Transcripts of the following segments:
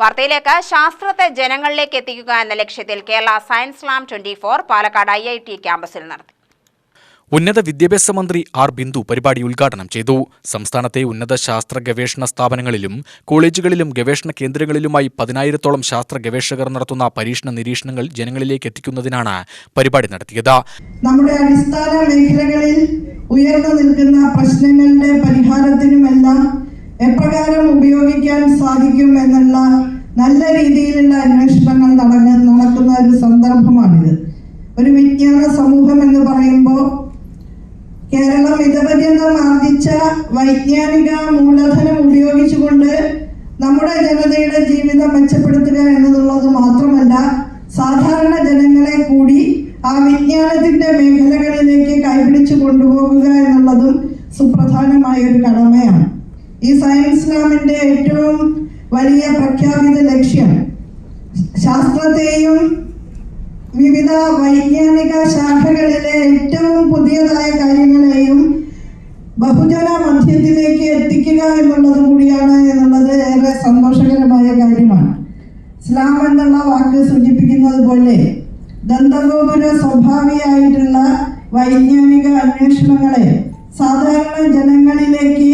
വാർത്തയിലേക്ക്. ശാസ്ത്രത്തെ ജനങ്ങളിലേക്ക് എത്തിക്കുക എന്ന ലക്ഷ്യത്തിൽ Kerala science slam 24 Palakkad IIT ക്യാമ്പസിൽ നടത്തി. ഉന്നത വിദ്യാഭ്യാസ മന്ത്രി ആർ ബിന്ദു പരിപാടി ഉദ്ഘാടനം ചെയ്തു. സംസ്ഥാനത്തെ ഉന്നത ശാസ്ത്ര ഗവേഷണ സ്ഥാപനങ്ങളിലും കോളേജുകളിലും ഗവേഷണ കേന്ദ്രങ്ങളിലുമായി 10,000-ഓളം ശാസ്ത്ര ഗവേഷകർ നടത്തുന്ന പരീക്ഷണ നിരീക്ഷണങ്ങൾ ജനങ്ങളിലേക്ക് എത്തിക്കുന്നതിനാണ് പരിപാടി നടത്തിയത്. നമ്മുടെ അടിസ്ഥാന മേഖലകളിൽ ഉയർന്നു നിൽക്കുന്ന പ്രശ്നങ്ങളുടെ പരിഹാരത്തിനുമെല്ലാം എപ്രകാരം ഉപയോഗിക്കാൻ സാധിക്കും എന്നുള്ള നല്ല രീതിയിലുള്ള അന്വേഷണങ്ങൾ നടക്കുന്ന ഒരു സന്ദർഭമാണിത്. ഒരു വിജ്ഞാന സമൂഹം എന്ന് പറയുമ്പോൾ കേരളം ഇതപര്യന്തം ആർജിച്ച വൈജ്ഞാനിക മൂലധനം ഉപയോഗിച്ചുകൊണ്ട് നമ്മുടെ ജനതയുടെ ജീവിതം മെച്ചപ്പെടുത്തുക എന്നുള്ളത് മാത്രമല്ല, സാധാരണ ജനങ്ങളെ കൂടി ആ വിജ്ഞാനത്തിന്റെ മേഖലകളിലേക്ക് കൈപിടിച്ചു കൊണ്ടുപോകുക എന്നുള്ളതും സുപ്രധാനമായ ഒരു കടമയാണ്. ഈ സയൻസ് സ്ലാമിന്റെ ഏറ്റവും വലിയ പ്രഖ്യാപിത ലക്ഷ്യം ശാസ്ത്രത്തെയും വിവിധ വൈജ്ഞാനിക ശാഖകളിലെ ഏറ്റവും പുതിയതായ കാര്യങ്ങളെയും ബഹുജന മധ്യത്തിലേക്ക് എത്തിക്കുക എന്നുള്ളത് കൂടിയാണ് എന്നുള്ളത് ഏറെ സന്തോഷകരമായ കാര്യമാണ്. സ്ലാം എന്നുള്ള വാക്ക് സൂചിപ്പിക്കുന്നത് പോലെ ദന്തഗോപുര സ്വഭാവിയായിട്ടുള്ള വൈജ്ഞാനിക അന്വേഷണങ്ങളെ സാധാരണ ജനങ്ങളിലേക്ക്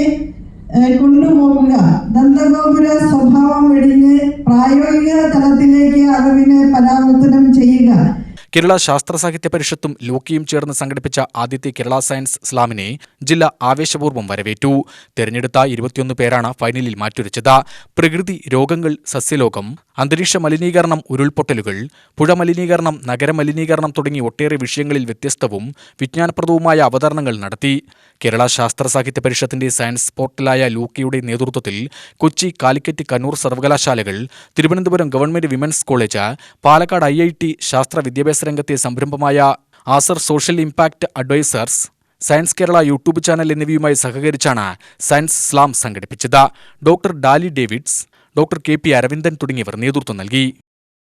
കൊണ്ടുപോകുക, ദന്തഗോപുര സ്വഭാവം വെടിഞ്ഞ് പ്രായോഗിക തലത്തിലേക്ക് അറിവിനെ പരാവർത്തനം ചെയ്യുക. കേരള ശാസ്ത്ര സാഹിത്യ പരിഷത്തും ലൂക്കിയും ചേർന്ന് സംഘടിപ്പിച്ച ആദ്യത്തെ കേരള സയൻസ് സ്ലാമിനെ ജില്ല ആവേശപൂർവ്വം വരവേറ്റു. തെരഞ്ഞെടുത്ത 21 പേരാണ് ഫൈനലിൽ മാറ്റുരച്ചത്. പ്രകൃതി, രോഗങ്ങൾ, സസ്യലോകം, അന്തരീക്ഷ മലിനീകരണം, ഉരുൾപൊട്ടലുകൾ, പുഴ മലിനീകരണം, നഗരമലിനീകരണം തുടങ്ങി ഒട്ടേറെ വിഷയങ്ങളിൽ വ്യത്യസ്തവും വിജ്ഞാനപ്രദവുമായ അവതരണങ്ങൾ നടത്തി. കേരള ശാസ്ത്ര സാഹിത്യ പരിഷത്തിന്റെ സയൻസ് പോർട്ടലായ ലൂക്കിയുടെ നേതൃത്വത്തിൽ കൊച്ചി, കാലിക്കറ്റ്, കണ്ണൂർ സർവകലാശാലകൾ, Thiruvananthapuram government women's college, Palakkad IIT, ശാസ്ത്ര വിദ്യാഭ്യാസ രംഗത്തെ സംരംഭമായ Azar social impact advisers, science Kerala YouTube channel എന്നിവയുമായി സഹകരിച്ചാണ് സയൻസ് സ്ലാം സംഘടിപ്പിച്ചത്. ഡോക്ടർ ഡാലി ഡേവിഡ്സ്, ഡോക്ടർ KP അരവിന്ദൻ തുടങ്ങിയവർ നേതൃത്വം നൽകി.